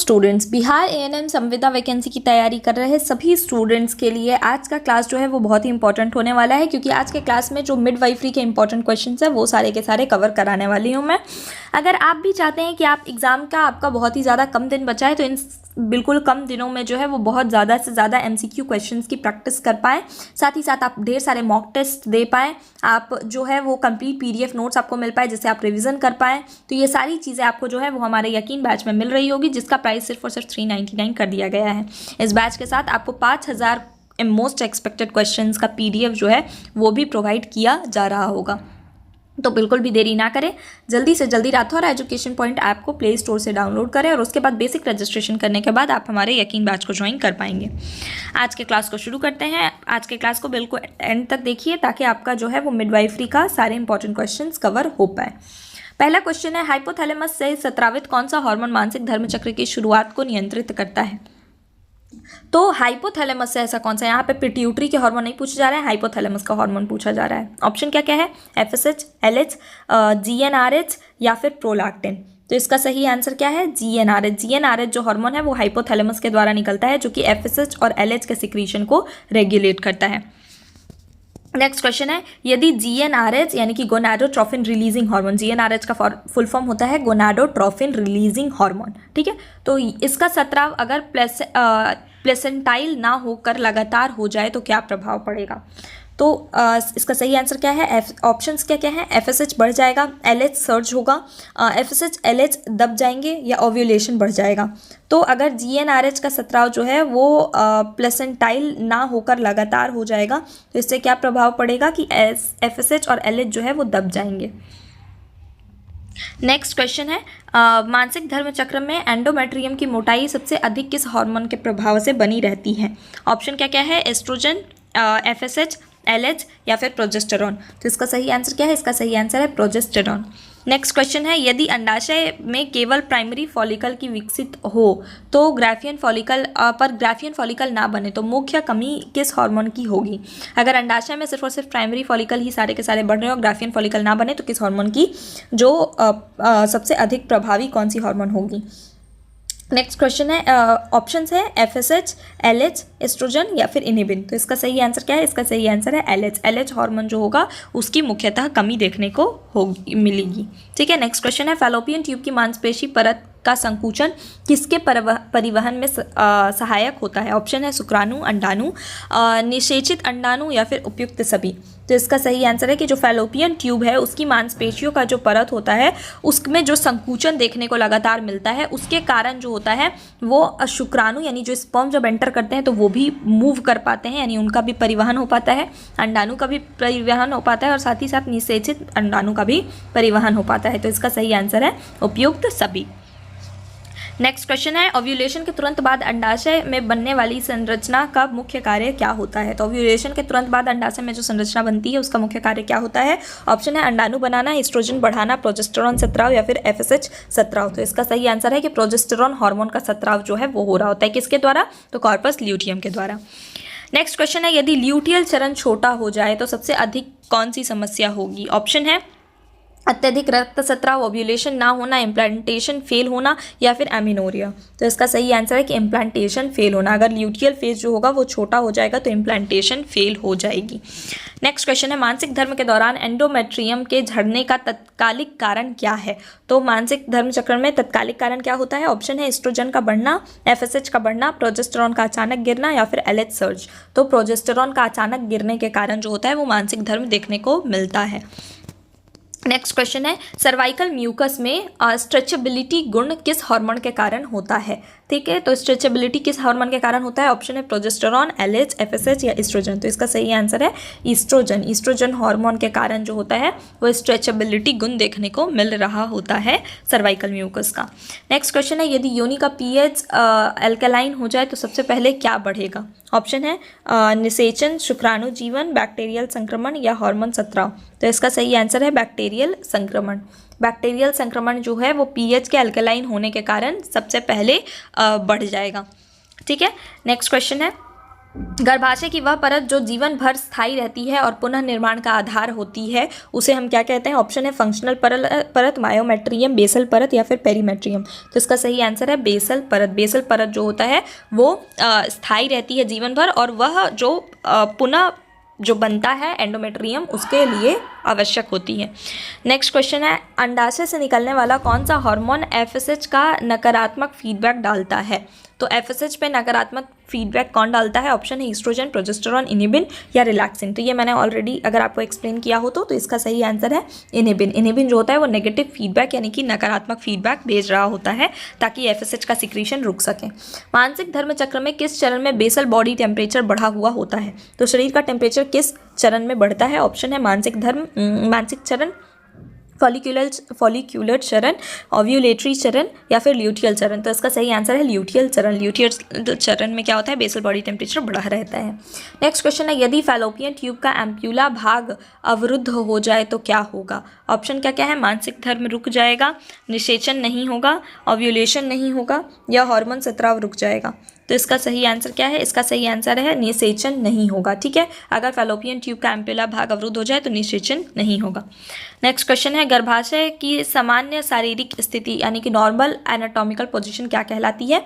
Students, Bihar ANM संविदा vacancy की तैयारी कर रहे सभी स्टूडेंट्स के लिए आज का क्लास जो है वो बहुत ही इंपॉर्टेंट होने वाला है, क्योंकि आज के क्लास में जो मिडवाइफरी के इंपॉर्टेंट क्वेश्चंस है वो सारे के सारे कवर कराने वाली हूँ मैं। अगर आप भी चाहते हैं कि आप एग्ज़ाम का आपका बहुत ही ज़्यादा कम दिन बचा है, तो इन बिल्कुल कम दिनों में जो है वो बहुत ज़्यादा से ज़्यादा एमसीक्यू क्वेश्चंस की प्रैक्टिस कर पाएँ, साथ ही साथ आप ढेर सारे मॉक टेस्ट दे पाएँ, आप जो है वो कंप्लीट पीडीएफ नोट्स आपको मिल पाए जिससे आप रिवीजन कर पाएँ, तो ये सारी चीज़ें आपको जो है वो हमारे यकीन बैच में मिल रही होगी, जिसका प्राइस सिर्फ और सिर्फ 399 कर दिया गया है। इस बैच के साथ आपको 5000 मोस्ट एक्सपेक्टेड क्वेश्चंस का पीडीएफ जो है वो भी प्रोवाइड किया जा रहा होगा। तो बिल्कुल भी देरी ना करें, जल्दी से जल्दी राठौर एजुकेशन पॉइंट ऐप को प्ले स्टोर से डाउनलोड करें और उसके बाद बेसिक रजिस्ट्रेशन करने के बाद आप हमारे यकीन बैच को ज्वाइन कर पाएंगे। आज के क्लास को शुरू करते हैं। आज के क्लास को बिल्कुल एंड तक देखिए ताकि आपका जो है वो मिडवाइफरी का सारे इंपॉर्टेंट क्वेश्चंस कवर हो पाए। पहला क्वेश्चन है, हाइपोथैलेमस से स्रावित कौन सा हार्मोन मानसिक धर्मचक्र की शुरुआत को नियंत्रित करता है? तो हाइपोथैलेमस से ऐसा कौन सा, यहाँ पे पिट्यूटरी के हार्मोन नहीं पूछा जा रहा है, हाइपोथैलेमस का हार्मोन पूछा जा रहा है। ऑप्शन क्या क्या है? एफएसएच, एलएच, जीएनआरएच या फिर प्रोलैक्टिन। तो इसका सही आंसर क्या है? जीएनआरएच। जीएनआरएच जो हार्मोन है वो हाइपोथैलेमस के द्वारा निकलता है, जो कि एफएसएच और एलएच के सिक्रीशन को रेगुलेट करता है। नेक्स्ट क्वेश्चन है, यदि जीएनआरएच यानी कि गोनाडोट्रोफिन रिलीजिंग हार्मोन, जीएनआरएच का फुल फॉर्म होता है गोनाडोट्रोफिन रिलीजिंग हार्मोन, ठीक है, तो इसका स्राव अगर प्लेसेंटाइल ना होकर लगातार हो जाए तो क्या प्रभाव पड़ेगा? तो इसका सही आंसर क्या है? ऑप्शंस क्या क्या है? एफएसएच बढ़ जाएगा, एलएच सर्ज होगा, एफएसएच एलएच दब जाएंगे या ओव्यूलेशन बढ़ जाएगा। तो अगर जीएनआरएच का स्राव जो है वो प्लेसेंटाइल ना होकर लगातार हो जाएगा तो इससे क्या प्रभाव पड़ेगा कि एफएसएच और एलएच जो है वो दब जाएंगे। नेक्स्ट क्वेश्चन है, मानसिक धर्म चक्र में एंडोमेट्रियम की मोटाई सबसे अधिक किस हार्मोन के प्रभाव से बनी रहती है? ऑप्शन क्या क्या है? एस्ट्रोजन, एफएसएच, एलएच या फिर प्रोजेस्टेरॉन। तो इसका सही आंसर क्या है? इसका सही आंसर है प्रोजेस्टेरॉन। नेक्स्ट क्वेश्चन है, यदि अंडाशय में केवल प्राइमरी फॉलिकल की विकसित हो तो ग्राफियन फॉलिकल ना बने तो मुख्य कमी किस हार्मोन की होगी? अगर अंडाशय में सिर्फ और सिर्फ प्राइमरी फॉलिकल ही सारे के सारे बढ़ रहे हो, ग्राफियन फॉलिकल ना बने, तो किस हार्मोन की जो सबसे अधिक प्रभावी कौन सी हार्मोन होगी? नेक्स्ट क्वेश्चन है, ऑप्शंस है एफएसएच, एलएच, एस्ट्रोजन या फिर इनिबिन। तो इसका सही आंसर क्या है? इसका सही आंसर है एलएच। एलएच हार्मोन जो होगा उसकी मुख्यतः कमी देखने को होगी, मिलेगी। ठीक है, नेक्स्ट क्वेश्चन है, फैलोपियन ट्यूब की मांसपेशी परत का संकुचन किसके परिवहन में सहायक होता है? ऑप्शन है शुक्राणु, अंडाणु, निषेचित अंडाणु या फिर उपयुक्त सभी। तो इसका सही आंसर है कि जो फैलोपियन ट्यूब है उसकी मांसपेशियों का जो परत होता है उसमें जो संकुचन देखने को लगातार मिलता है, उसके कारण जो होता है वो शुक्राणु यानी जो स्पर्म जब एंटर करते हैं तो वो भी मूव कर पाते हैं, यानी उनका भी परिवहन हो पाता है, अंडाणु का भी परिवहन हो पाता है और साथ ही साथ निषेचित अंडाणु का भी परिवहन हो पाता है। तो इसका सही आंसर है उपयुक्त सभी। नेक्स्ट क्वेश्चन है, ओव्यूलेशन के तुरंत बाद अंडाशय में बनने वाली संरचना का मुख्य कार्य क्या होता है? तो ओव्यूलेशन के तुरंत बाद अंडाशय में जो संरचना बनती है उसका मुख्य कार्य क्या होता है? ऑप्शन है अंडाणु बनाना, एस्ट्रोजन बढ़ाना, प्रोजेस्टेरॉन स्राव या फिर एफएसएच स्राव। तो इसका सही आंसर है कि प्रोजेस्टेरॉन हार्मोन का स्राव जो है वो हो रहा होता है। किसके द्वारा? तो कॉर्पस ल्यूटियम के द्वारा। नेक्स्ट क्वेश्चन है, यदि ल्यूटियल चरण छोटा हो जाए तो सबसे अधिक कौन सी समस्या होगी? ऑप्शन है अत्यधिक रक्तस्राव, ओव्यूलेशन ना होना, इम्प्लांटेशन फेल होना या फिर एमिनोरिया। तो इसका सही आंसर है कि इम्प्लांटेशन फेल होना। अगर ल्यूटियल फेज जो होगा वो छोटा हो जाएगा तो इम्प्लांटेशन फेल हो जाएगी। नेक्स्ट क्वेश्चन है, मानसिक धर्म के दौरान एंडोमेट्रियम के झड़ने का तत्कालिक कारण क्या है? तो मानसिक धर्म चक्र में तत्कालिक कारण क्या होता है? ऑप्शन है एस्ट्रोजन का बढ़ना, एफएसएच का बढ़ना, प्रोजेस्टेरॉन का अचानक गिरना या फिर एलएच सर्ज। तो प्रोजेस्टेरॉन का अचानक गिरने के कारण जो होता है वो मानसिक धर्म देखने को मिलता है। नेक्स्ट क्वेश्चन है, सर्वाइकल म्यूकस में स्ट्रेचेबिलिटी गुण किस हार्मोन के कारण होता है? ठीक है, तो स्ट्रेचेबिलिटी किस हार्मोन के कारण होता है? ऑप्शन है प्रोजेस्टेरॉन, एलएच, एफएसएच या एस्ट्रोजन। तो इसका सही आंसर है ईस्ट्रोजन। ईस्ट्रोजन हार्मोन के कारण जो होता है वो स्ट्रेचेबिलिटी गुण देखने को मिल रहा होता है सर्वाइकल म्यूकस का। नेक्स्ट क्वेश्चन है, यदि योनि का पीएच अल्कलाइन हो जाए तो सबसे पहले क्या बढ़ेगा? ऑप्शन है निषेचन, शुक्राणु जीवन, बैक्टीरियल संक्रमण या हार्मोन स्राव। तो इसका सही आंसर है बैक्टीरियल संक्रमण। बैक्टीरियल संक्रमण जो है वो पीएच के अल्कलाइन होने के कारण सबसे पहले बढ़ जाएगा। ठीक है, नेक्स्ट क्वेश्चन है, गर्भाशय की वह परत जो जीवन भर स्थायी रहती है और पुनः निर्माण का आधार होती है उसे हम क्या कहते हैं? ऑप्शन है फंक्शनल परत, मायोमेट्रियम, बेसल परत या फिर पेरीमेट्रियम। तो इसका सही आंसर है बेसल परत। बेसल परत जो होता है वो स्थायी रहती है जीवन भर और वह जो पुनः जो बनता है एंडोमेट्रियम उसके लिए आवश्यक होती है। नेक्स्ट क्वेश्चन है, अंडाशय से निकलने वाला कौन सा हार्मोन एफएसएच का नकारात्मक फीडबैक डालता है? तो एफएसएच पे नकारात्मक फीडबैक कौन डालता है? ऑप्शन है ईस्ट्रोजन, प्रोजेस्टेरॉन, इनिबिन या रिलैक्सिन। तो ये मैंने ऑलरेडी अगर आपको एक्सप्लेन किया हो तो इसका सही आंसर है इनिबिन। इनिबिन जो होता है वो नेगेटिव फीडबैक यानी कि नकारात्मक फीडबैक भेज रहा होता है ताकि एफएसएच का सिक्रीशन रुक सके। मानसिक धर्म चक्र में किस चरण में बेसल बॉडी टेम्परेचर बढ़ा हुआ होता है? तो शरीर का टेम्परेचर किस चरण में बढ़ता है? ऑप्शन है मानसिक चरण, फॉलिक्यूलर चरण, ओव्यूलेटरी चरण या फिर ल्यूटियल चरण। तो इसका सही आंसर है ल्यूटियल चरण। ल्यूटियल चरण में क्या होता है? बेसल बॉडी टेम्परेचर बढ़ा रहता है। नेक्स्ट क्वेश्चन है, यदि फैलोपियन ट्यूब का एम्प्यूला भाग अवरुद्ध हो जाए तो क्या होगा? ऑप्शन क्या क्या है? मानसिक धर्म रुक जाएगा, निषेचन नहीं होगा, ओव्यूलेशन नहीं होगा या हार्मोन स्राव रुक जाएगा। तो इसका सही आंसर क्या है? इसका सही आंसर है निषेचन नहीं होगा। ठीक है, अगर फैलोपियन ट्यूब का एम्प्यूला भाग अवरुद्ध हो जाए तो निषेचन नहीं होगा। नेक्स्ट क्वेश्चन है, गर्भाशय की सामान्य शारीरिक स्थिति यानी कि नॉर्मल एनाटॉमिकल पोजीशन क्या कहलाती है?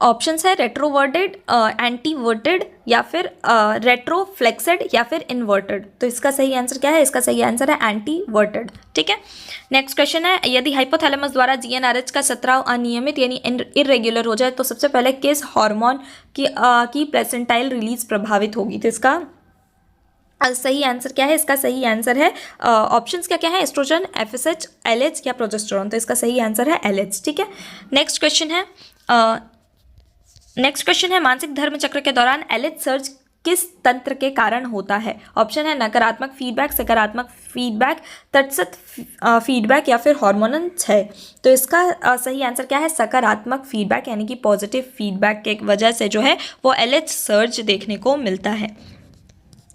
ऑप्शंस है रेट्रोवर्टेड, एंटीवर्टेड या फिर रेट्रोफ्लेक्सेड या फिर इन्वर्टेड। तो इसका सही आंसर क्या है? इसका सही आंसर है एंटीवर्टेड। ठीक है, नेक्स्ट क्वेश्चन है, यदि हाइपोथैलेमस द्वारा जीएनआरएच का स्राव अनियमित यानी इरेगुलर हो जाए तो सबसे पहले किस हार्मोन की प्लेसेंटाइल रिलीज प्रभावित होगी? तो इसका सही आंसर क्या है? इसका सही आंसर है ऑप्शंस क्या क्या है? एस्ट्रोजन, एफएसएच, एलएच या प्रोजेस्टेरॉन। तो इसका सही आंसर है एलएच। ठीक है, नेक्स्ट क्वेश्चन है मानसिक धर्म चक्र के दौरान एलएच सर्ज किस तंत्र के कारण होता है? ऑप्शन है नकारात्मक फीडबैक, सकारात्मक फीडबैक, तटस्थ फीडबैक या फिर हार्मोनल है। तो इसका सही आंसर क्या है? सकारात्मक फीडबैक यानी कि पॉजिटिव फीडबैक के वजह से जो है वो एलएच सर्ज देखने को मिलता है।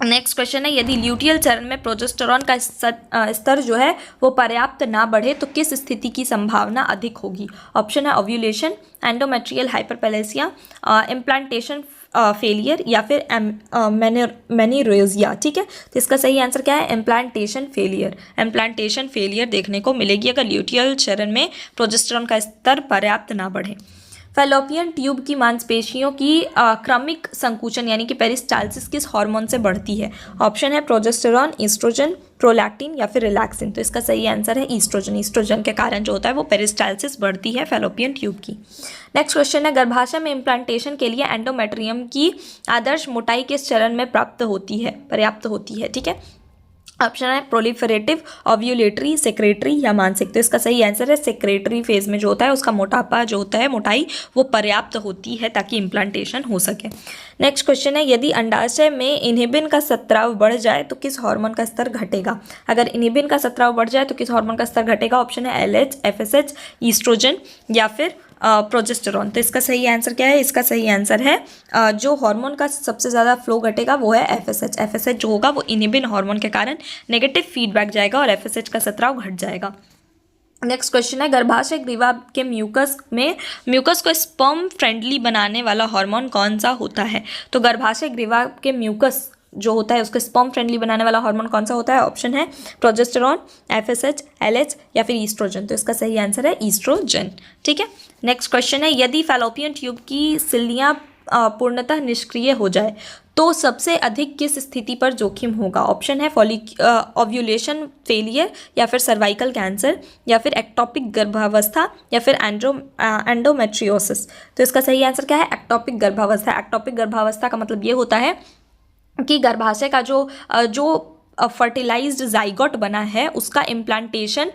नेक्स्ट क्वेश्चन है, यदि ल्यूटियल चरण में प्रोजेस्टेरॉन का स्तर जो है वो पर्याप्त ना बढ़े तो किस स्थिति की संभावना अधिक होगी? ऑप्शन है ovulation, endometrial hyperplasia, implantation failure या फिर मेनिरोजिया। ठीक है, तो इसका सही आंसर क्या है? Implantation failure. इम्प्लांटेशन फेलियर देखने को मिलेगी अगर ल्यूटियल चरण में प्रोजेस्टेरॉन का स्तर पर्याप्त ना बढ़े। फैलोपियन ट्यूब की मांसपेशियों की क्रमिक संकुचन यानी कि पेरिस्टाल्सिस किस हार्मोन से बढ़ती है? ऑप्शन है प्रोजेस्टेरॉन, ईस्ट्रोजन, प्रोलैक्टिन या फिर रिलैक्सिन। तो इसका सही आंसर है ईस्ट्रोजन। ईस्ट्रोजन के कारण जो होता है वो पेरिस्टाल्सिस बढ़ती है फैलोपियन ट्यूब की। नेक्स्ट क्वेश्चन है, गर्भाशय में इम्प्लांटेशन के लिए एंडोमेट्रियम की आदर्श मोटाई किस चरण में पर्याप्त होती है? ठीक है, ऑप्शन है प्रोलिफरेटिव, ओव्यूलेटरी, सेक्रेटरी या मानसिक। तो इसका सही आंसर है सेक्रेटरी फेज में जो होता है उसका मोटापा जो होता है मोटाई वो पर्याप्त होती है ताकि इम्प्लांटेशन हो सके। नेक्स्ट क्वेश्चन है, यदि अंडाशय में इनहिबिन का स्राव बढ़ जाए तो किस हार्मोन का स्तर घटेगा? अगर इनहिबिन का स्राव बढ़ जाए तो किस हार्मोन का स्तर घटेगा? ऑप्शन है एलएच, एफएसएच, ईस्ट्रोजन या फिर प्रोजेस्टेरॉन। तो इसका सही आंसर क्या है? इसका सही आंसर है जो हार्मोन का सबसे ज़्यादा फ्लो घटेगा वो है एफएसएच। एफएसएच जो होगा वो इनहिबिन हार्मोन के कारण नेगेटिव फीडबैक जाएगा और एफएसएच का स्राव घट जाएगा। नेक्स्ट क्वेश्चन है, गर्भाशय ग्रीवा के म्यूकस को स्पर्म फ्रेंडली बनाने वाला हार्मोन कौन सा होता है? तो गर्भाशय ग्रीवा के म्यूकस जो होता है उसको स्पर्म फ्रेंडली बनाने वाला हार्मोन कौन सा होता है? ऑप्शन है प्रोजेस्टेरॉन, एफएसएच, एलएच या फिर ईस्ट्रोजन। तो इसका सही आंसर है ईस्ट्रोजन। ठीक है, नेक्स्ट क्वेश्चन है, यदि फैलोपियन ट्यूब की सिल्लियाँ पूर्णतः निष्क्रिय हो जाए तो सबसे अधिक किस स्थिति पर जोखिम होगा? ऑप्शन है ओव्यूलेशन फेलियर या फिर सर्वाइकल कैंसर या फिर एक्टोपिक गर्भावस्था या फिर एंडोमेट्रियोसिस। तो इसका सही आंसर क्या है? एक्टोपिक गर्भावस्था। एक्टोपिक गर्भावस्था का मतलब ये होता है कि गर्भाशय का जो फर्टिलाइज्ड जाइगोट बना है उसका इम्प्लांटेशन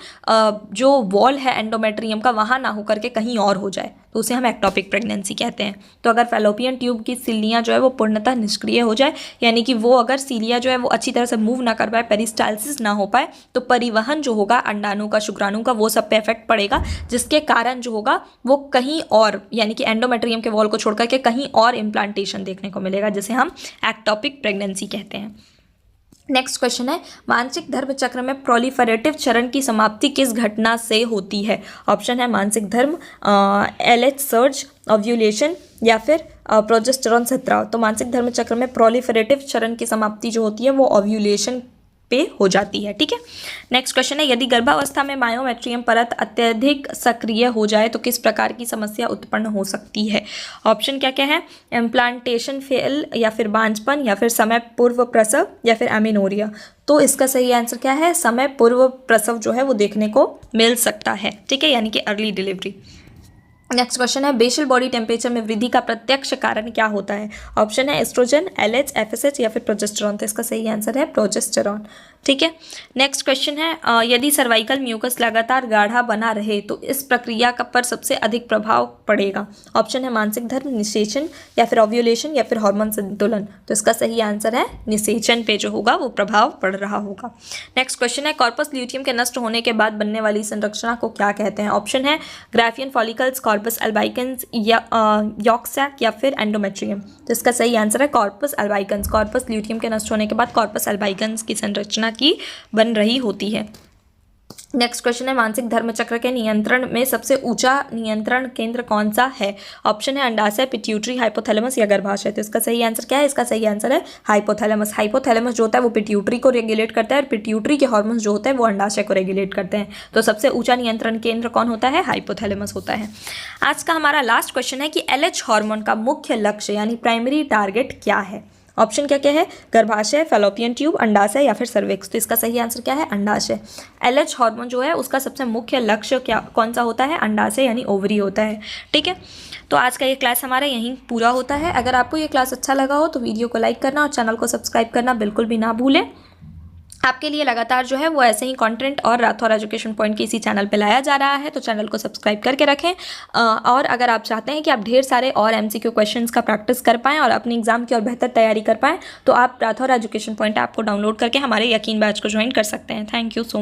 जो वॉल है एंडोमेट्रियम का वहाँ ना होकर के कहीं और हो जाए तो उसे हम एक्टोपिक प्रेगनेंसी कहते हैं। तो अगर फैलोपियन ट्यूब की सिलियाँ जो है वो पूर्णतः निष्क्रिय हो जाए यानी कि वो अगर सीलिया जो है वो अच्छी तरह से मूव ना कर पाए, पेरिस्टाल्सिस ना हो पाए, तो परिवहन जो होगा अंडाणु का, शुक्राणु का, वो सब पे इफेक्ट पड़ेगा, जिसके कारण जो होगा वो कहीं और यानी कि एंडोमेट्रियम के वॉल को छोड़ करके कहीं और इम्प्लांटेशन देखने को मिलेगा, जिसे हम एक्टोपिक प्रेगनेंसी कहते हैं। नेक्स्ट क्वेश्चन है, मानसिक धर्म चक्र में प्रोलिफरेटिव चरण की समाप्ति किस घटना से होती है? ऑप्शन है मानसिक धर्म, एलएच सर्ज, ओव्यूलेशन, या फिर प्रोजेस्टेरॉन स्राव। तो मासिक धर्म चक्र में प्रोलिफरेटिव चरण की समाप्ति जो होती है वो ओव्यूलेशन पे हो जाती है। ठीक है, नेक्स्ट क्वेश्चन है, यदि गर्भावस्था में मायोमेट्रियम परत अत्यधिक सक्रिय हो जाए तो किस प्रकार की समस्या उत्पन्न हो सकती है? ऑप्शन क्या क्या है? इम्प्लांटेशन फेल, या फिर बांझपन, या फिर समय पूर्व प्रसव, या फिर एमिनोरिया। तो इसका सही आंसर क्या है? समय पूर्व प्रसव जो है वो देखने को मिल सकता है। ठीक है, यानी कि अर्ली डिलीवरी। नेक्स्ट क्वेश्चन है, बेसल बॉडी टेम्परेचर में वृद्धि का प्रत्यक्ष कारण क्या होता है? ऑप्शन है एस्ट्रोजन, एलएच, एफएसएच, या फिर प्रोजेस्टेरॉन। तो इसका सही आंसर है प्रोजेस्टेरॉन। ठीक है, नेक्स्ट क्वेश्चन है, यदि सर्वाइकल म्यूकस लगातार गाढ़ा बना रहे तो इस प्रक्रिया का पर सबसे अधिक प्रभाव पड़ेगा? ऑप्शन है मासिक धर्म, निषेचन, या फिर ओव्यूलेशन, या फिर हार्मोन संतुलन। तो इसका सही आंसर है निषेचन पे जो होगा वो प्रभाव पड़ रहा होगा। नेक्स्ट क्वेश्चन है, कॉर्पस ल्यूटियम के नष्ट होने के बाद बनने वाली संरचना को क्या कहते हैं? ऑप्शन है ग्राफियन फॉलिकल्स, कॉर्पस अल्बाइकन्स, या यॉक सैक, या फिर एंडोमेट्रियम। तो इसका सही आंसर है कॉर्पस अल्बाइकन्स। कॉर्पस ल्यूटियम के नष्ट होने के बाद कॉर्पस अल्बाइकन्स की संरचना की बन रही होती है। नेक्स्ट क्वेश्चन है, मासिक धर्म चक्र के नियंत्रण में सबसे ऊंचा नियंत्रण केंद्र कौन सा है? ऑप्शन है अंडाशय, पिट्यूटरी, हाइपोथैलेमस, या गर्भाशय। तो इसका सही आंसर क्या है? इसका सही आंसर है हाइपोथैलेमस। हाइपोथैलेमस जो होता है वो पिट्यूटरी को रेगुलेट करता है और पिट्यूटरी के हार्मोन्स जो होते हैं वो अंडाशय को रेगुलेट करते हैं। तो सबसे ऊंचा नियंत्रण केंद्र कौन होता है? हाइपोथैलेमस होता है। आज का हमारा लास्ट क्वेश्चन है कि एलएच हार्मोन का मुख्य लक्ष्य यानी प्राइमरी टारगेट क्या है? ऑप्शन क्या क्या है? गर्भाशय, फैलोपियन ट्यूब, अंडाशय, या फिर सर्विक्स। तो इसका सही आंसर क्या है? अंडाशय। एलएच हार्मोन जो है उसका सबसे मुख्य लक्ष्य क्या कौन सा होता है? अंडाशय यानी ओवरी होता है। ठीक है, तो आज का ये क्लास हमारा यहीं पूरा होता है। अगर आपको ये क्लास अच्छा लगा हो तो वीडियो को लाइक करना और चैनल को सब्सक्राइब करना बिल्कुल भी ना भूलें। आपके लिए लगातार जो है वो ऐसे ही कंटेंट और राठौर एजुकेशन पॉइंट के इसी चैनल पे लाया जा रहा है, तो चैनल को सब्सक्राइब करके रखें। और अगर आप चाहते हैं कि आप ढेर सारे और एमसीक्यू क्वेश्चंस का प्रैक्टिस कर पाएँ और अपने एग्जाम की और बेहतर तैयारी कर पाएँ तो आप राठौर एजुकेशन पॉइंट ऐप को डाउनलोड करके हमारे यकीन बैच को ज्वाइन कर सकते हैं। Thank you so much.